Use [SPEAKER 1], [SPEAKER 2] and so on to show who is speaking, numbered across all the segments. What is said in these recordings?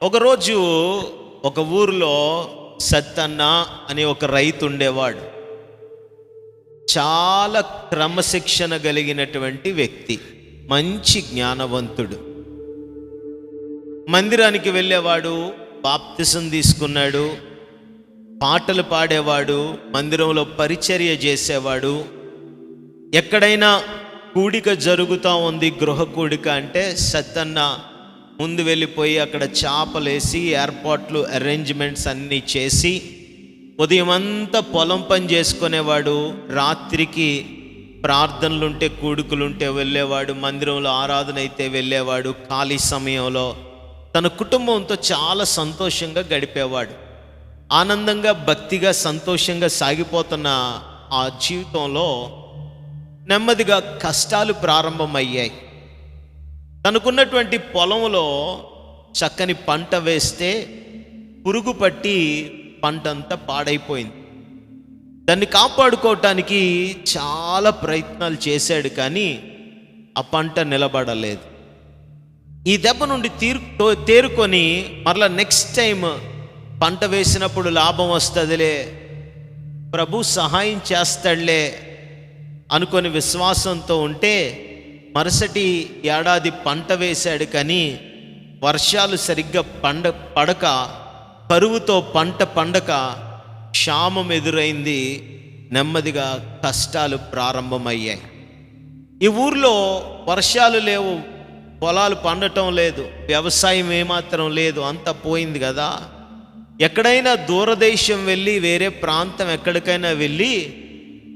[SPEAKER 1] ఒకరోజు ఒక ఊరిలో సత్తన్న అనే ఒక రైతు ఉండేవాడు. చాలా క్రమశిక్షణ కలిగినటువంటి వ్యక్తి, మంచి జ్ఞానవంతుడు. మందిరానికి వెళ్ళేవాడు, బాప్తిసం తీసుకున్నాడు, పాటలు పాడేవాడు, మందిరంలో పరిచర్య చేసేవాడు. ఎక్కడైనా కూడిక జరుగుతూ ఉంది, గృహ కూడిక అంటే సత్తన్న ముందు వెళ్ళిపోయి అక్కడ చాపలేసి ఏర్పాట్లు అరేంజ్మెంట్స్ అన్నీ చేసి ఉదయం అంతా పొలం పని చేసుకునేవాడు. రాత్రికి ప్రార్థనలుంటే కూడుకులుంటే వెళ్ళేవాడు, మందిరంలో ఆరాధన అయితే వెళ్ళేవాడు. ఖాళీ సమయంలో తన కుటుంబంతో చాలా సంతోషంగా గడిపేవాడు. ఆనందంగా, భక్తిగా, సంతోషంగా సాగిపోతున్న ఆ జీవితంలో నెమ్మదిగా కష్టాలు ప్రారంభమయ్యాయి. తనకున్నటువంటి పొలంలో చక్కని పంట వేస్తే పురుగు పట్టి పంట అంతా పాడైపోయింది. దాన్ని కాపాడుకోవటానికి చాలా ప్రయత్నాలు చేశాడు, కానీ ఆ పంట నిలబడలేదు. ఈ దెబ్బ నుండి తేరుకొని మరలా నెక్స్ట్ టైం పంట వేసినప్పుడు లాభం వస్తుందిలే, ప్రభు సహాయం చేస్తాడులే అనుకొని విశ్వాసంతో ఉంటే మరుసటి ఏడాది పంట వేశాడు, కానీ వర్షాలు సరిగ్గా పడక, కరువుతో పంట పండక క్షామం ఎదురైంది. నెమ్మదిగా కష్టాలు ప్రారంభమయ్యాయి. ఈ ఊర్లో వర్షాలు లేవు, పొలాలు పండటం లేదు, వ్యవసాయం ఏమాత్రం లేదు, అంతా పోయింది కదా. ఎక్కడైనా దూరదేశం వెళ్ళి, వేరే ప్రాంతం ఎక్కడికైనా వెళ్ళి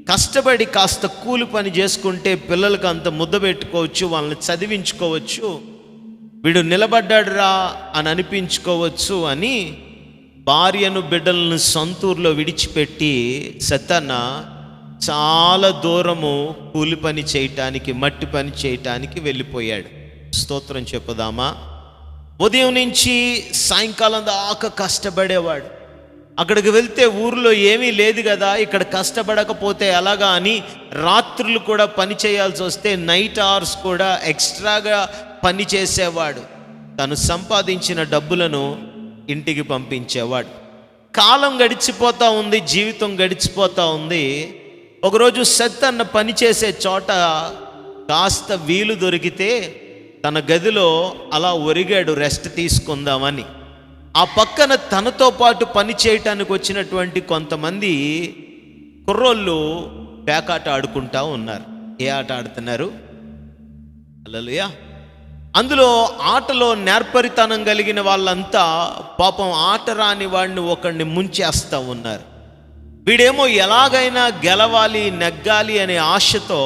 [SPEAKER 1] కష్టపడి కాస్త కూలి పని చేసుకుంటే పిల్లలకు అంత ముద్ద పెట్టుకోవచ్చు, వాళ్ళని చదివించుకోవచ్చు, వీడు నిలబడ్డాడురా అని అనిపించుకోవచ్చు అని భార్యను బిడ్డలను సొంతూరులో విడిచిపెట్టి సత్తన్న చాలా దూరము కూలి పని చేయటానికి, మట్టి పని చేయటానికి వెళ్ళిపోయాడు. స్తోత్రం చెప్పుదామా. ఉదయం నుంచి సాయంకాలం దాకా కష్టపడేవాడు. అక్కడికి వెళ్తే ఊరిలో ఏమీ లేదు కదా, ఇక్కడ కష్టపడకపోతే ఎలాగా అని రాత్రులు కూడా పని చేయాల్సి వస్తే నైట్ అవర్స్ కూడా ఎక్స్ట్రాగా పని చేసేవాడు. తను సంపాదించిన డబ్బులను ఇంటికి పంపించేవాడు. కాలం గడిచిపోతూ ఉంది, జీవితం గడిచిపోతూ ఉంది. ఒకరోజు సత్తన్న పని చేసే చోట కాస్త వీలు దొరికితే తన గదిలో అలా ఒరిగాడు రెస్ట్ తీసుకుందామని. ఆ పక్కన తనతో పాటు పని చేయటానికి వచ్చినటువంటి కొంతమంది కుర్రోళ్ళు పేకాట ఆడుకుంటా ఉన్నారు. ఏ ఆట ఆడుతున్నారు? హల్లెలూయా. అందులో ఆటలో నేర్పరితనం కలిగిన వాళ్ళంతా పాపం ఆట రాని వాడిని ఒకడిని ముంచేస్తూ ఉన్నారు. వీడేమో ఎలాగైనా గెలవాలి, నెగ్గాలి అనే ఆశతో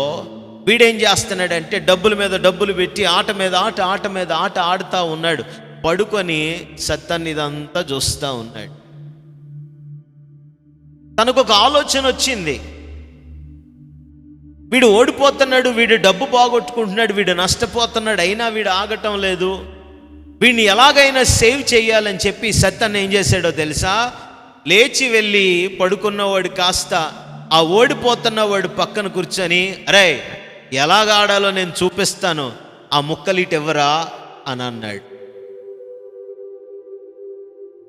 [SPEAKER 1] వీడేం చేస్తున్నాడంటే డబ్బుల మీద డబ్బులు పెట్టి ఆట మీద ఆట, ఆట మీద ఆట ఆడుతూ ఉన్నాడు. పడుకొని సత్తన్ని ఇదంతా చూస్తూ ఉన్నాడు. తనకు ఒక ఆలోచన వచ్చింది. వీడు ఓడిపోతున్నాడు, వీడు డబ్బు పోగొట్టుకుంటున్నాడు, వీడు నష్టపోతున్నాడు, అయినా వీడు ఆగటం లేదు. వీడిని ఎలాగైనా సేవ్ చేయాలని చెప్పి సత్తన్న ఏం చేశాడో తెలుసా? లేచి వెళ్ళి పడుకున్నవాడు కాస్త ఆ ఓడిపోతున్నవాడు పక్కన కూర్చొని, అరే ఎలాగ ఆడాలో నేను చూపిస్తాను, ఆ ముక్కలీటి ఎవరా అని అన్నాడు.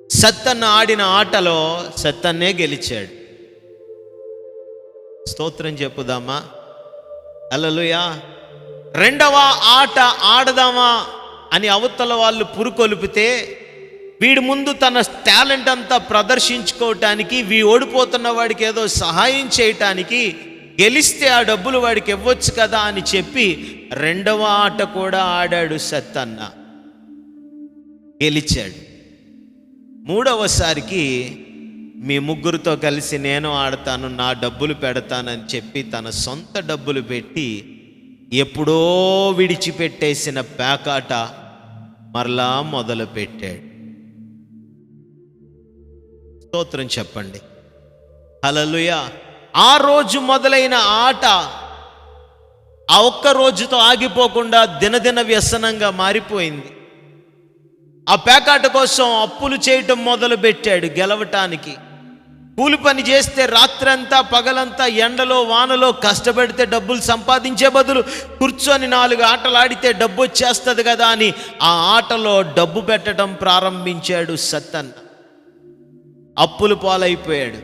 [SPEAKER 1] సత్తన్న ఆడిన ఆటలో సత్తన్నే గెలిచాడు. స్తోత్రం చెప్పుదామా. హల్లెలూయా. రెండవ ఆట ఆడదామా అని అవతల వాళ్ళు పురుకొల్పితే వీడి ముందు తన టాలెంట్ అంతా ప్రదర్శించుకోవటానికి, ఓడిపోతున్న వాడికి ఏదో సహాయం చేయటానికి, గెలిస్తే ఆ డబ్బులు వాడికి ఇవ్వచ్చు కదా అని చెప్పి రెండవ ఆట కూడా ఆడాడు సత్తన్న. గెలిచాడు. మూడవసారికి మీ ముగ్గురితో కలిసి నేను ఆడతాను, నా డబ్బులు పెడతానని చెప్పి తన సొంత డబ్బులు పెట్టి ఎప్పుడో విడిచిపెట్టేసిన పేకాట మరలా మొదలు పెట్టాడు. స్తోత్రం చెప్పండి. హల్లెలూయా. ఆ రోజు మొదలైన ఆట ఆ ఒక్క రోజుతో ఆగిపోకుండా దినదిన వ్యసనంగా మారిపోయింది. ఆ పేకాట కోసం అప్పులు చేయటం మొదలు పెట్టాడు గెలవటానికి. కూలి పని చేస్తే రాత్రంతా పగలంతా ఎండలో వానలో కష్టపడితే డబ్బులు సంపాదించే బదులు కూర్చొని 4 ఆటలు ఆడితే డబ్బు వచ్చేస్తుంది కదా అని ఆ ఆటలో డబ్బు పెట్టడం ప్రారంభించాడు సత్తన్న. అప్పులు పాలైపోయాడు.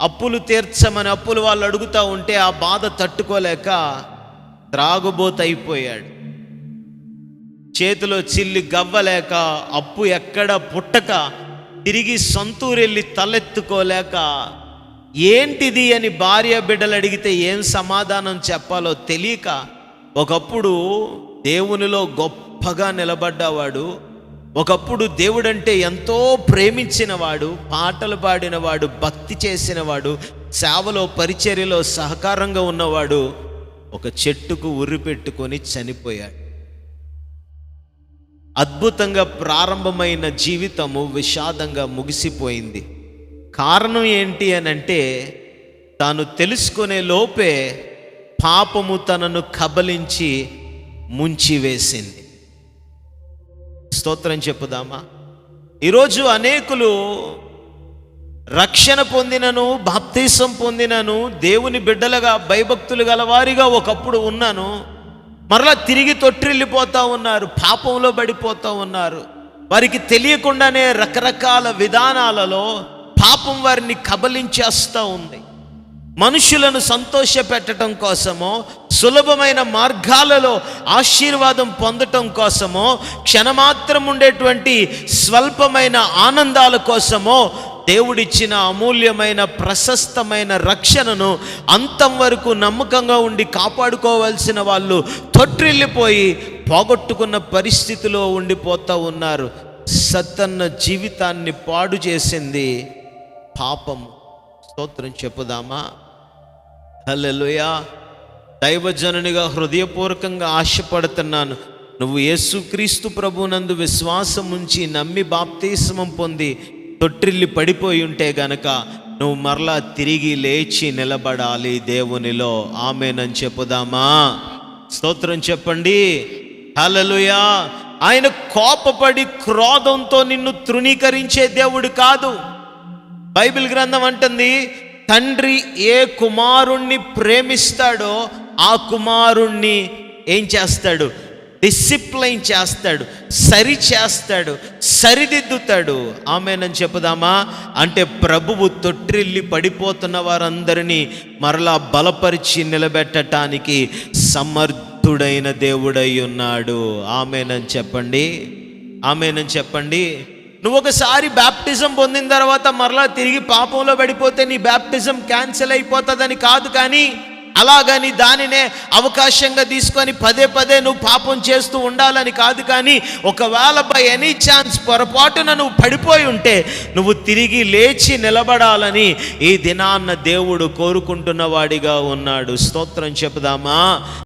[SPEAKER 1] అప్పులు తీర్చమని అప్పులు వాళ్ళు అడుగుతూ ఉంటే ఆ బాధ తట్టుకోలేక త్రాగుబోతైపోయాడు. చేతిలో చిల్లి గవ్వలేక అప్పు ఎక్కడ పుట్టక తిరిగి సొంతూరెళ్ళి తలెత్తుకోలేక ఏంటిది అని భార్య బిడ్డలు అడిగితే ఏం సమాధానం చెప్పాలో తెలియక ఒకప్పుడు దేవునిలో గొప్పగా నిలబడ్డవాడు, ఒకప్పుడు దేవుడంటే ఎంతో ప్రేమించినవాడు, పాటలు పాడినవాడు, భక్తి చేసినవాడు, సేవలో పరిచర్యలో సహకారంగా ఉన్నవాడు ఒక చెట్టుకు ఉరి పెట్టుకొని చనిపోయాడు. అద్భుతంగా ప్రారంభమైన జీవితము విషాదంగా ముగిసిపోయింది. కారణం ఏంటి అనంటే తాను తెలుసుకునే లోపే పాపము తనను కబలించి ముంచివేసింది. స్తోత్రం చెప్పుదామా? ఈరోజు అనేకులు రక్షణ పొందినను, బాప్తీసం పొందినను, దేవుని బిడ్డలుగా భయభక్తులు గలవారిగా ఒకప్పుడు ఉన్నాను, మరలా తిరిగి తొట్టిల్లిపోతూ ఉన్నారు, పాపంలో పడిపోతూ ఉన్నారు. వారికి తెలియకుండానే రకరకాల విధానాలలో పాపం వారిని కబలించేస్తూ ఉంది. మనుషులను సంతోష పెట్టడం కోసమో, సులభమైన మార్గాలలో ఆశీర్వాదం పొందటం కోసమో, క్షణమాత్రం ఉండేటువంటి స్వల్పమైన ఆనందాల కోసమో దేవుడిచ్చిన అమూల్యమైన ప్రశస్తమైన రక్షణను అంతం వరకు నమ్మకంగా ఉండి కాపాడుకోవాల్సిన వాళ్ళు తొట్టిల్లిపోయి పోగొట్టుకున్న పరిస్థితిలో ఉండిపోతూ ఉన్నారు. సత్తన్న జీవితాన్ని పాడు చేసింది పాపము. స్తోత్రం చెప్పుదామా? హల్లెలూయా. దైవజనునిగా హృదయపూర్వకంగా ఆశపడుతున్నాను, నువ్వు యేసుక్రీస్తు ప్రభునందు విశ్వాసం ఉంచి నమ్మి బాప్తీస్మం పొంది తొట్టిల్లి పడిపోయి ఉంటే గనక నువ్వు మరలా తిరిగి లేచి నిలబడాలి దేవునిలో. ఆమేనని చెప్పుదామా? స్తోత్రం చెప్పండి. హల్లెలూయా. ఆయన కోపపడి క్రోధంతో నిన్ను తృణీకరించే దేవుడు కాదు. బైబిల్ గ్రంథం అంటుంది, తండ్రి ఏ కుమారుణ్ణి ప్రేమిస్తాడో ఆ కుమారుణ్ణి ఏం చేస్తాడు? డిసిప్లైన్ చేస్తాడు, సరి చేస్తాడు, సరిదిద్దుతాడు. ఆమేనని చెప్పుదామా? అంటే ప్రభువు తొట్టిల్లి పడిపోతున్న వారందరినీ మరలా బలపరిచి నిలబెట్టడానికి సమర్థుడైన దేవుడై ఉన్నాడు. ఆమేనని చెప్పండి. ఆమేనని చెప్పండి. నువ్వు ఒకసారి బ్యాప్టిజం పొందిన తర్వాత మరలా తిరిగి పాపంలో పడిపోతే నీ బ్యాప్టిజం క్యాన్సిల్ అయిపోతుందని కాదు, కానీ అలాగని దానినే అవకాశంగా తీసుకొని పదే పదే నువ్వు పాపం చేస్తూ ఉండాలని కాదు. కానీ ఒకవేళ బై ఎనీ ఛాన్స్ పొరపాటున నువ్వు పడిపోయి ఉంటే నువ్వు తిరిగి లేచి నిలబడాలని ఈ దినాన్న దేవుడు కోరుకుంటున్న వాడిగా ఉన్నాడు. స్తోత్రం చెప్పుదామా?